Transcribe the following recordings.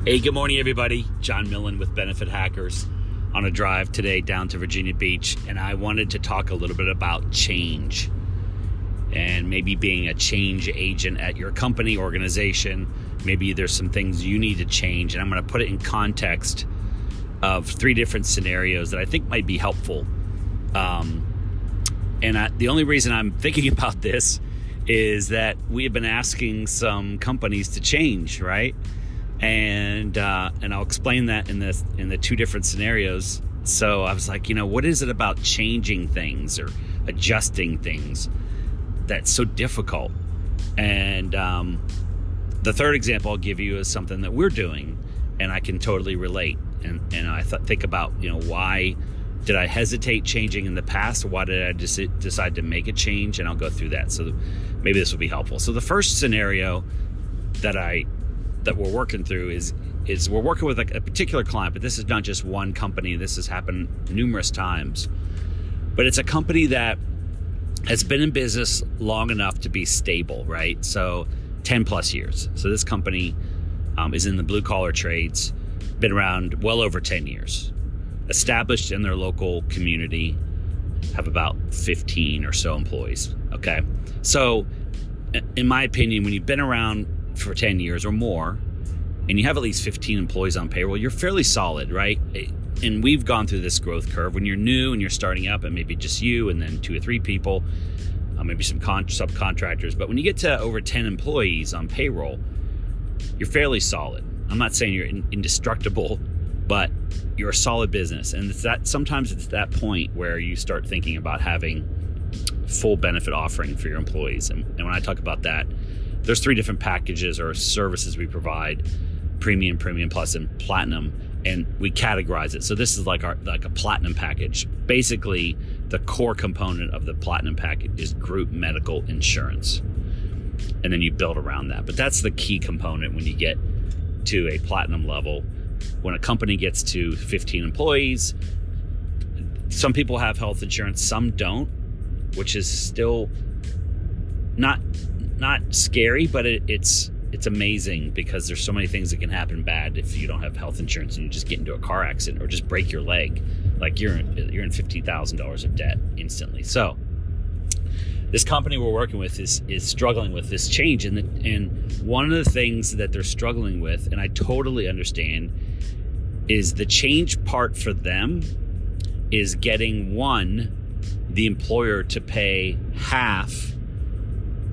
Hey, good morning, everybody. John Millen with Benefit Hackers on a drive today down to Virginia Beach, and I wanted to talk a little bit about change and maybe being a change agent at your company, organization. Maybe there's some things you need to change, and I'm going to put it in context of 3 different scenarios that I think might be helpful. The only reason I'm thinking about this is that we have been asking some companies to change, right? And I'll explain that in the 2 different scenarios. So I was like, what is it about changing things or adjusting things that's so difficult? And the third example I'll give you is something that we're doing, and I can totally relate. And I think about, why did I hesitate changing in the past? Why did I decide to make a change? And I'll go through that. So maybe this will be helpful. So the first scenario that we're working through is we're working with a particular client, but this is not just one company. This has happened numerous times. But it's a company that has been in business long enough to be stable, right? So 10 plus years. So this company is in the blue collar trades, been around well over 10 years, established in their local community, have about 15 or so employees. Okay. So in my opinion, when you've been around for 10 years or more, and you have at least 15 employees on payroll, you're fairly solid, right? And we've gone through this growth curve. When you're new and you're starting up, and maybe just you and then 2 or 3 people, maybe some subcontractors. But when you get to over 10 employees on payroll, you're fairly solid. I'm not saying you're indestructible, but you're a solid business. And sometimes it's that point where you start thinking about having full benefit offering for your employees. And when I talk about that, there's 3 different packages or services we provide: premium, premium plus, and platinum. And we categorize it. So this is like a platinum package. Basically, the core component of the platinum package is group medical insurance. And then you build around that. But that's the key component when you get to a platinum level. When a company gets to 15 employees, some people have health insurance, some don't, which is still not scary, but it's amazing because there's so many things that can happen bad if you don't have health insurance and you just get into a car accident or just break your leg. Like you're in $50,000 of debt instantly. So this company we're working with is struggling with this change, and one of the things that they're struggling with, and I totally understand, is the change part for them is getting the employer to pay half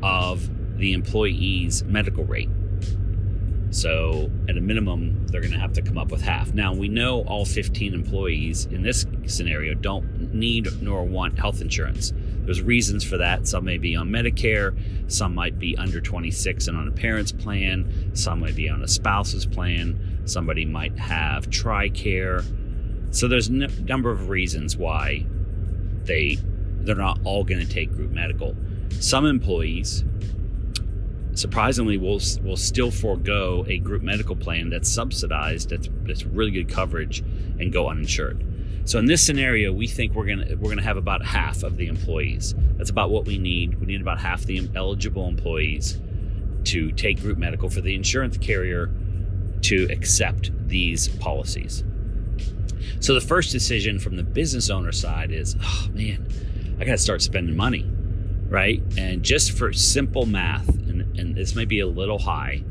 of the employee's medical rate. So at a minimum, they're going to have to come up with half. Now, we know all 15 employees in this scenario don't need nor want health insurance. There's reasons for that. Some may be on Medicare, some might be under 26 and on a parent's plan, some might be on a spouse's plan, somebody might have TRICARE. So there's a number of reasons why they're not all going to take group medical. Some employees, surprisingly, will still forego a group medical plan that's subsidized, that's really good coverage, and go uninsured. So in this scenario, we think we're gonna have about half of the employees. That's about what we need. We need about half the eligible employees to take group medical for the insurance carrier to accept these policies. So the first decision from the business owner side is, oh man, I gotta start spending money, right? And just for simple math, and this may be a little high,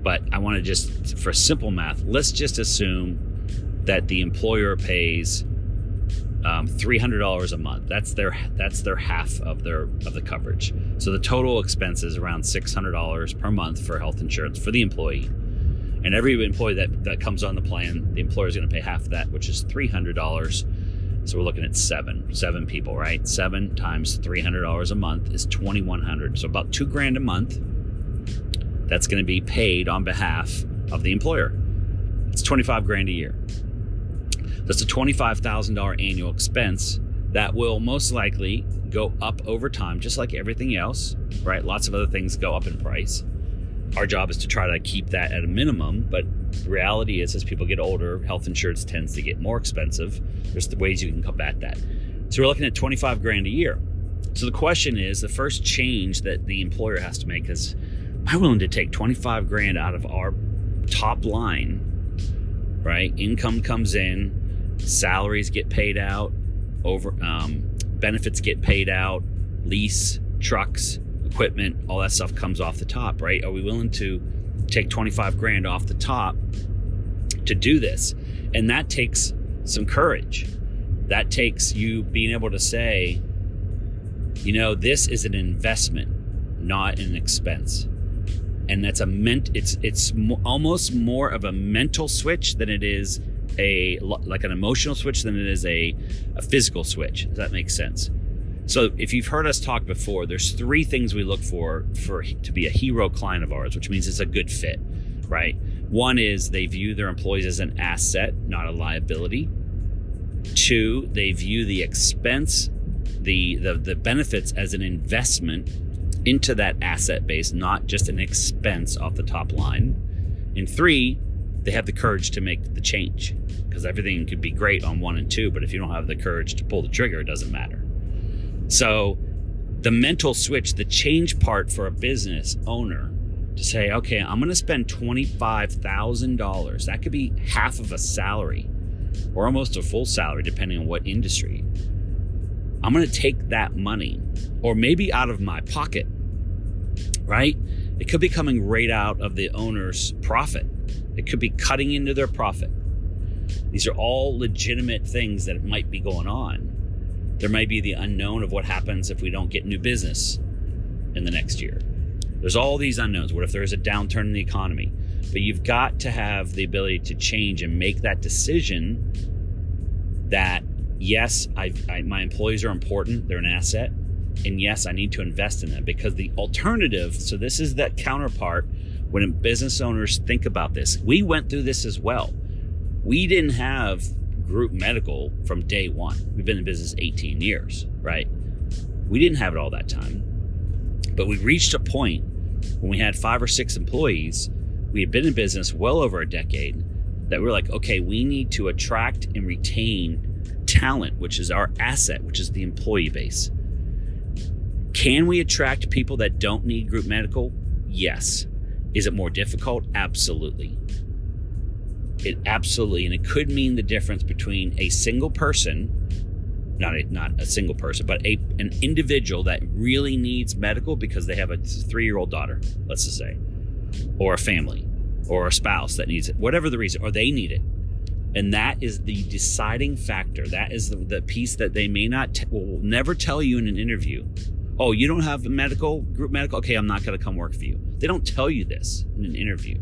but I want to just, for simple math, let's just assume that the employer pays $300 a month. That's their half of the coverage. So the total expense is around $600 per month for health insurance for the employee. And every employee that comes on the plan, the employer is going to pay half of that, which is $300. So we're looking at seven people, right? 7 times $300 a month is $2,100. So about $2,000 a month. That's going to be paid on behalf of the employer. It's $25,000 a year. That's a $25,000 annual expense that will most likely go up over time, just like everything else, right? Lots of other things go up in price. Our job is to try to keep that at a minimum, but the reality is, as people get older, health insurance tends to get more expensive. There's the ways you can combat that. So we're looking at $25,000 a year. So the question is, the first change that the employer has to make is, am I willing to take $25,000 out of our top line right? Income comes in, salaries get paid out, benefits get paid out, lease, trucks, equipment, all that stuff comes off the top, right? Are we willing to take 25 grand off the top to do this? And that takes some courage. That takes you being able to say, this is an investment, not an expense. And that's it's almost more of a mental switch than it is like an emotional switch than it is a physical switch. Does that make sense? So if you've heard us talk before, there's 3 things we look for to be a hero client of ours, which means it's a good fit, right? One is they view their employees as an asset, not a liability. 2, they view the expense, the benefits as an investment into that asset base, not just an expense off the top line. And 3, they have the courage to make the change, because everything could be great on 1 and 2, but if you don't have the courage to pull the trigger, it doesn't matter. So the mental switch, the change part for a business owner to say, okay, I'm going to spend $25,000. That could be half of a salary or almost a full salary, depending on what industry. I'm going to take that money, or maybe out of my pocket, right? It could be coming right out of the owner's profit. It could be cutting into their profit. These are all legitimate things that might be going on. There might be the unknown of what happens if we don't get new business in the next year. There's all these unknowns. What if there's a downturn in the economy? But you've got to have the ability to change and make that decision that, yes, my employees are important. They're an asset. And yes, I need to invest in them, because the alternative, so this is that counterpart when business owners think about this. We went through this as well. We didn't have group medical from day one. We've been in business 18 years, right? We didn't have it all that time. But we reached a point when we had 5 or 6 employees. We had been in business well over a decade, that we're like, okay, we need to attract and retain talent, which is our asset, which is the employee base. Can we attract people that don't need group medical? Yes. Is it more difficult? Absolutely. And it could mean the difference between a single person, not a single person, but an individual that really needs medical because they have a 3-year-old daughter, let's just say, or a family, or a spouse that needs it, whatever the reason, or they need it. And that is the deciding factor. That is the piece that they may will never tell you in an interview. Oh, you don't have group medical? Okay, I'm not going to come work for you. They don't tell you this in an interview.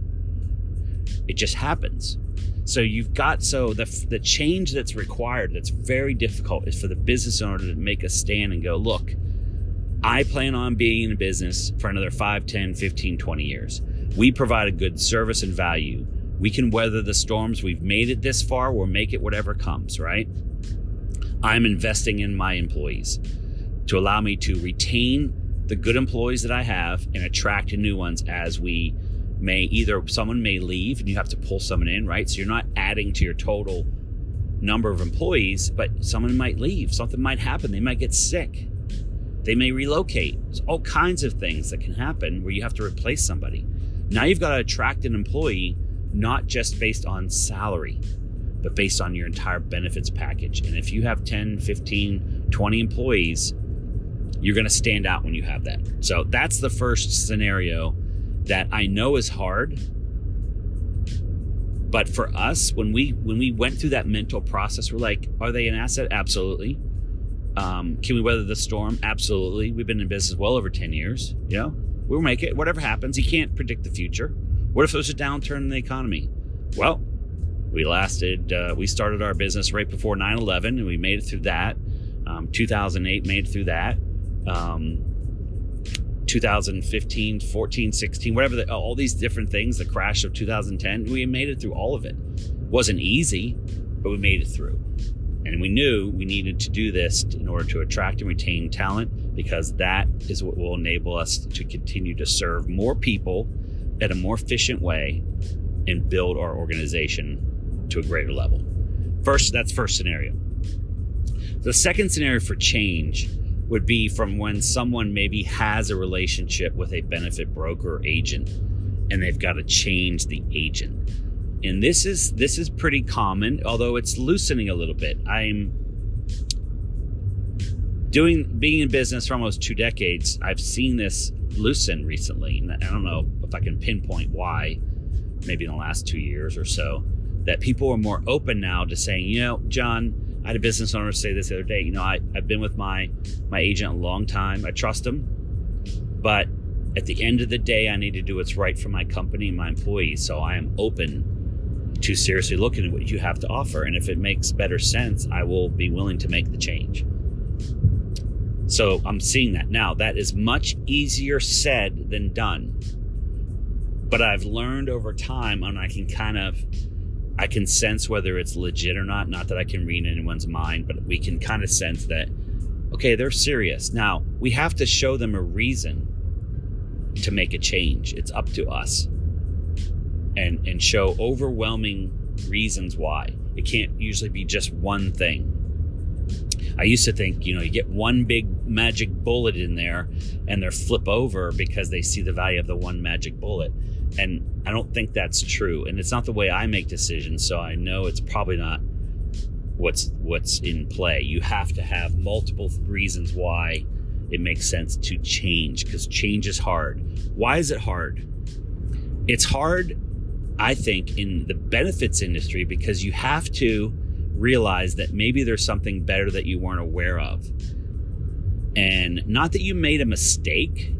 It just happens. So the change that's required, that's very difficult, is for the business owner to make a stand and go, look, I plan on being in business for another 5, 10, 15, 20 years. We provide a good service and value. We can weather the storms. We've made it this far. We'll make it whatever comes, right? I'm investing in my employees to allow me to retain the good employees that I have and attract new ones as we someone may leave and you have to pull someone in, right? So you're not adding to your total number of employees, but someone might leave. Something might happen. They might get sick. They may relocate. There's all kinds of things that can happen where you have to replace somebody. Now you've got to attract an employee, not just based on salary, but based on your entire benefits package. And if you have 10, 15, 20 employees, you're going to stand out when you have that. So that's the first scenario that I know is hard. But for us, when we went through that mental process, we're like, are they an asset? Absolutely. Can we weather the storm? Absolutely. We've been in business well over 10 years. We'll make it. Whatever happens, you can't predict the future. What if there's a downturn in the economy? Well, we started our business right before 9/11 and we made it through that. 2008 made it through that. 2015, 14, 16, whatever, all these different things, the crash of 2010, we made it through all of it. Wasn't easy, but we made it through. And we knew we needed to do this in order to attract and retain talent, because that is what will enable us to continue to serve more people at a more efficient way and build our organization to a greater level. That's first scenario. The second scenario for change would be from when someone maybe has a relationship with a benefit broker or agent and they've got to change the agent. And this is pretty common, although it's loosening a little bit. I'm being in business for almost 2 decades. I've seen this loosen recently, and I don't know if I can pinpoint why. Maybe in the last 2 years or so, that people are more open now to saying, John, I had a business owner say this the other day. I've been with my agent a long time. I trust him, but at the end of the day, I need to do what's right for my company and my employees. So I am open to seriously looking at what you have to offer. And if it makes better sense, I will be willing to make the change. So I'm seeing that now. That is much easier said than done. But I've learned over time, and I can sense whether it's legit or not. Not that I can read anyone's mind, but we can kind of sense that, okay, they're serious. Now, we have to show them a reason to make a change. It's up to us. And show overwhelming reasons why. It can't usually be just one thing. I used to think, you get one big magic bullet in there and they're flip over because they see the value of the one magic bullet. And I don't think that's true. And it's not the way I make decisions. So I know it's probably not what's in play. You have to have multiple reasons why it makes sense to change, because change is hard. Why is it hard? It's hard, I think, in the benefits industry because you have to realize that maybe there's something better that you weren't aware of. And not that you made a mistake,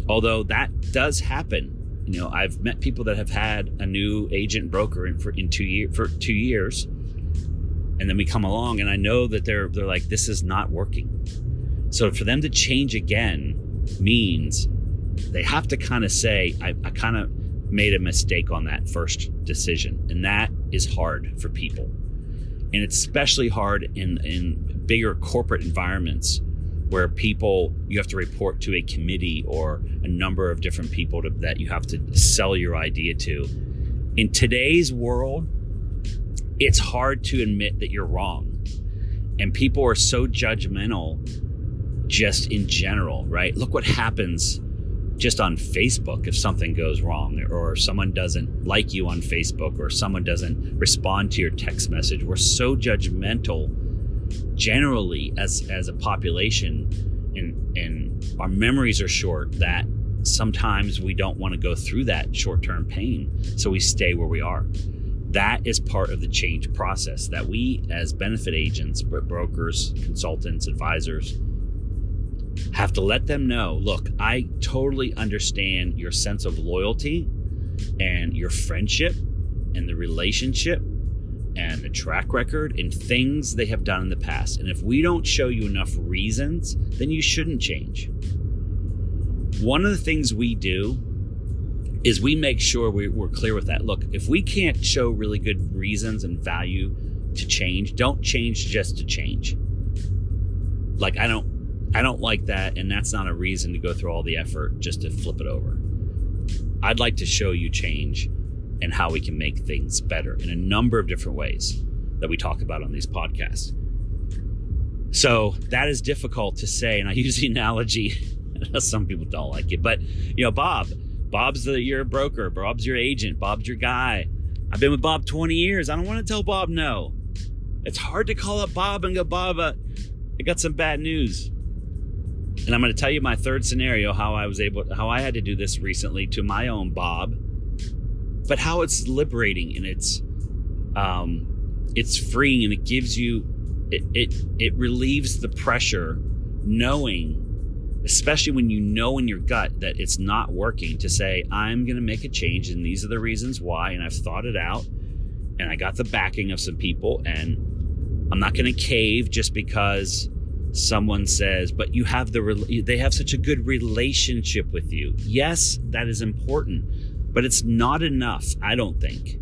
although that does happen. I've met people that have had a new agent broker for 2 years, and then we come along and I know that they're like, this is not working. So for them to change again means they have to kind of say, I kind of made a mistake on that first decision. And that is hard for people. And it's especially hard in bigger corporate environments where you have to report to a committee or a number of different people that you have to sell your idea to. In today's world, it's hard to admit that you're wrong. And people are so judgmental just in general, right? Look what happens just on Facebook if something goes wrong, or someone doesn't like you on Facebook, or someone doesn't respond to your text message. We're so judgmental generally as a population, and our memories are short, that sometimes we don't want to go through that short-term pain, so we stay where we are. That is part of the change process that we as benefit agents, brokers, consultants, advisors, have to let them know, look, I totally understand your sense of loyalty and your friendship and the relationship and the track record and things they have done in the past. And if we don't show you enough reasons, then you shouldn't change. One of the things we do is we make sure we're clear with that. Look, if we can't show really good reasons and value to change, don't change just to change. Like, I don't like that, and that's not a reason to go through all the effort just to flip it over. I'd like to show you change and how we can make things better in a number of different ways that we talk about on these podcasts. So that is difficult to say, and I use the analogy, some people don't like it, but Bob's your broker, Bob's your agent, Bob's your guy. I've been with Bob 20 years. I don't want to tell Bob no. It's hard to call up Bob and go, Bob, I got some bad news. And I'm going to tell you my third scenario, how I had to do this recently to my own Bob, but how it's liberating, and it's freeing, and it gives you, it relieves the pressure, knowing, especially when you know in your gut that it's not working, to say, I'm going to make a change, and these are the reasons why, and I've thought it out, and I got the backing of some people, and I'm not going to cave just because someone says, but they have such a good relationship with you. Yes, that is important, but it's not enough, I don't think.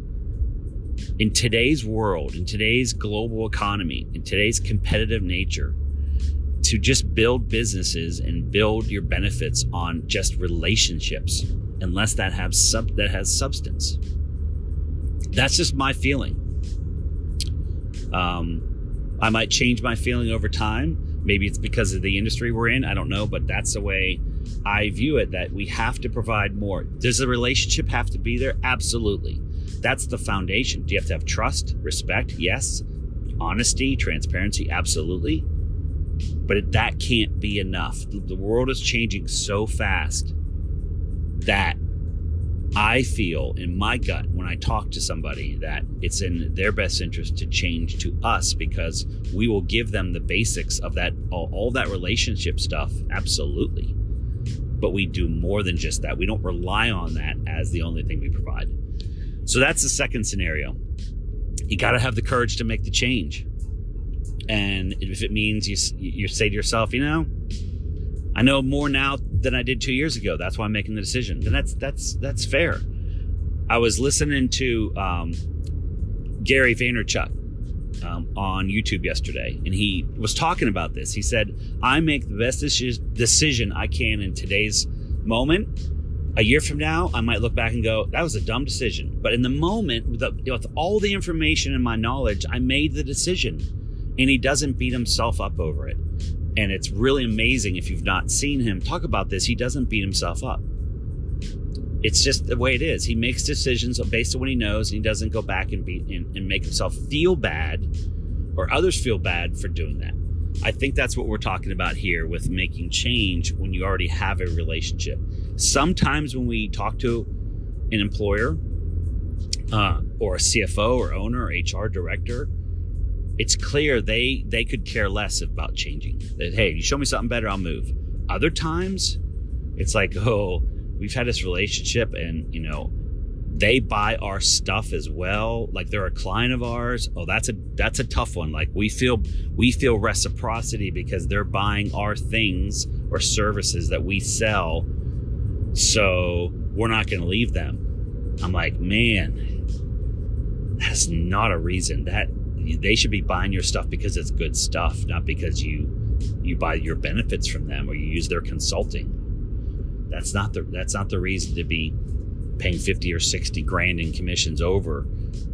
In today's world, in today's global economy, in today's competitive nature, to just build businesses and build your benefits on just relationships, unless that has substance. That's just my feeling. I might change my feeling over time. Maybe it's because of the industry we're in. I don't know, but that's the way I view it, that we have to provide more. Does the relationship have to be there? Absolutely. that's the foundation. Do you have to have trust, respect? Yes. Honesty, transparency, absolutely. But that can't be enough. The world is changing so fast that I feel in my gut when I talk to somebody that it's in their best interest to change to us, because we will give them the basics of that, all that relationship stuff. Absolutely. But we do more than just that. We don't rely on that as the only thing we provide. So that's the second scenario. You got to have the courage to make the change. And if it means you say to yourself, I know more now than I did 2 years ago. That's why I'm making the decision. Then that's fair. I was listening to Gary Vaynerchuk on YouTube yesterday, and he was talking about this. He said, I make the best decision I can in today's moment. A year from now, I might look back and go, that was a dumb decision. But in the moment, with all the information and my knowledge, I made the decision. And he doesn't beat himself up over it. And it's really amazing if you've not seen him talk about this. He doesn't beat himself up. It's just the way it is. He makes decisions based on what he knows, and he doesn't go back and make himself feel bad or others feel bad for doing that. I think that's what we're talking about here with making change when you already have a relationship. Sometimes when we talk to an employer or a CFO or owner or HR director, it's clear they could care less about changing. That, hey, you show me something better, I'll move. Other times, it's like, oh, we've had this relationship and, they buy our stuff as well. Like they're a client of ours. Oh, that's a tough one. Like we feel reciprocity because they're buying our things or services that we sell. So we're not going to leave them. I'm like, man, that's not a reason. That they should be buying your stuff because it's good stuff, not because you buy your benefits from them or you use their consulting. That's not the reason to be paying 50 or 60 grand in commissions over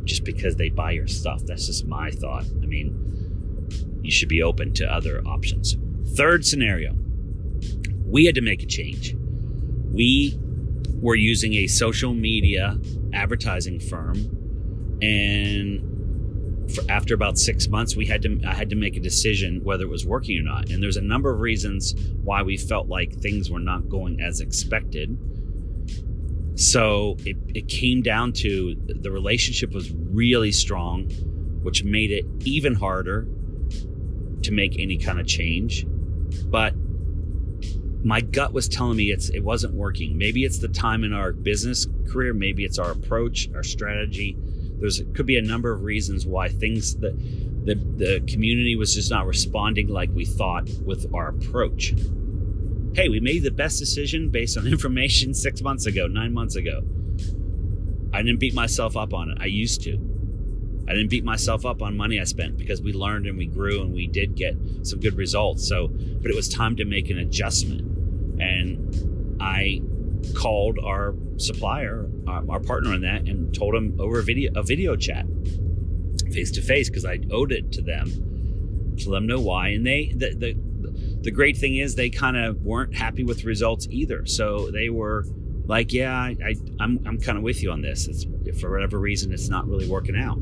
just because they buy your stuff. That's just my thought. I mean, you should be open to other options. Third scenario, we had to make a change. We were using a social media advertising firm, and after about 6 months, I had to make a decision whether it was working or not. And there's a number of reasons why we felt like things were not going as expected. So it came down to the relationship was really strong, which made it even harder to make any kind of change. But my gut was telling me it wasn't working. Maybe it's the time in our business career. Maybe it's our approach, our strategy. Could be a number of reasons why the community was just not responding like we thought with our approach. Hey, we made the best decision based on information 6 months ago, 9 months ago. I didn't beat myself up on it. I used to. I didn't beat myself up on money I spent because we learned and we grew and we did get some good results. But it was time to make an adjustment. And I called our supplier, our partner in that, and told him over a video chat, face to face, because I owed it to them to let them know why. And the great thing is they kind of weren't happy with the results either. So they were like, yeah, I'm kind of with you on this. It's, for whatever reason, it's not really working out,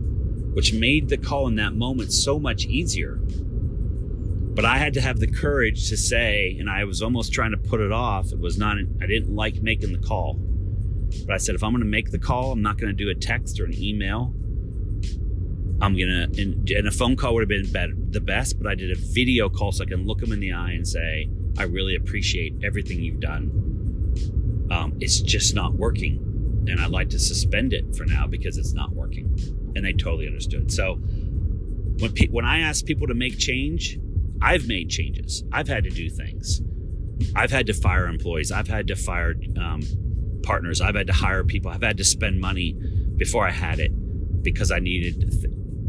which made the call in that moment so much easier. But I had to have the courage to say, and I was almost trying to put it off. I didn't like making the call. But I said, if I'm going to make the call, I'm not going to do a text or an email. And a phone call would have been the best, but I did a video call so I can look them in the eye and say, I really appreciate everything you've done. It's just not working. And I'd like to suspend it for now because it's not working. And they totally understood. So when I ask people to make change, I've made changes. I've had to do things. I've had to fire employees. I've had to fire partners. I've had to hire people. I've had to spend money before I had it because I needed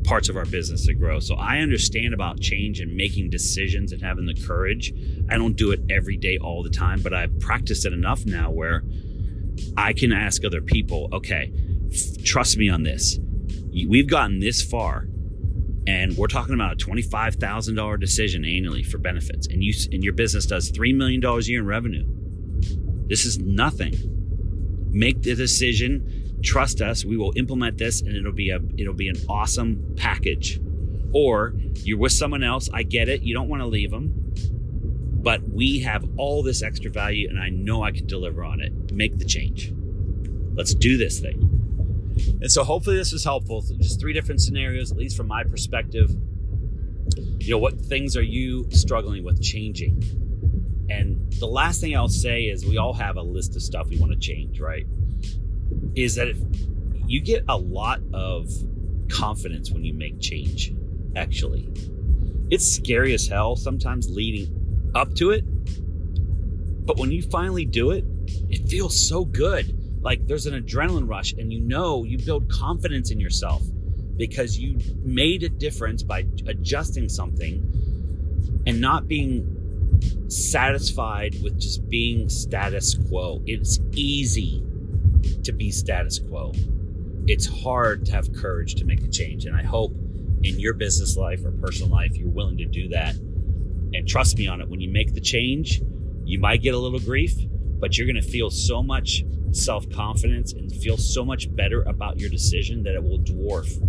parts of our business to grow. So I understand about change and making decisions and having the courage. I don't do it every day all the time, but I've practiced it enough now where I can ask other people, okay, trust me on this. We've gotten this far. And we're talking about a $25,000 decision annually for benefits. And your business does $3 million a year in revenue. This is nothing. Make the decision. trust us, we will implement this and it'll be an awesome package. Or you're with someone else, I get it, you don't want to leave them, but we have all this extra value and I know I can deliver on it. Make the change. Let's do this thing. And so hopefully this was helpful. So just 3 different scenarios, at least from my perspective. What things are you struggling with changing? And the last thing I'll say is we all have a list of stuff we want to change, right? Is that if you get a lot of confidence when you make change, actually. It's scary as hell sometimes leading up to it. But when you finally do it, it feels so good. Like there's an adrenaline rush and you build confidence in yourself because you made a difference by adjusting something and not being satisfied with just being status quo. It's easy to be status quo. It's hard to have courage to make a change. And I hope in your business life or personal life, you're willing to do that. And trust me on it, when you make the change, you might get a little grief, but you're going to feel so much self-confidence and feel so much better about your decision that it will dwarf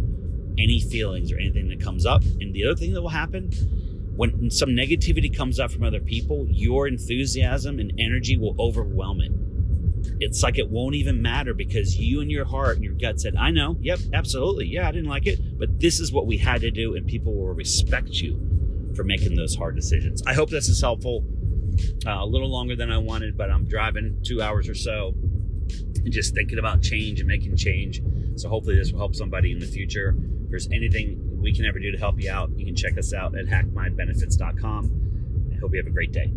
any feelings or anything that comes up. And the other thing that will happen, when some negativity comes up from other people, your enthusiasm and energy will overwhelm it. It's like it won't even matter because you in your heart and your gut said, I know, yep, absolutely, yeah, I didn't like it, but this is what we had to do, and people will respect you for making those hard decisions. I hope this is helpful. A little longer than I wanted, but I'm driving 2 hours or so and just thinking about change and making change. So hopefully this will help somebody in the future. If there's anything we can ever do to help you out, you can check us out at hackmybenefits.com. I hope you have a great day.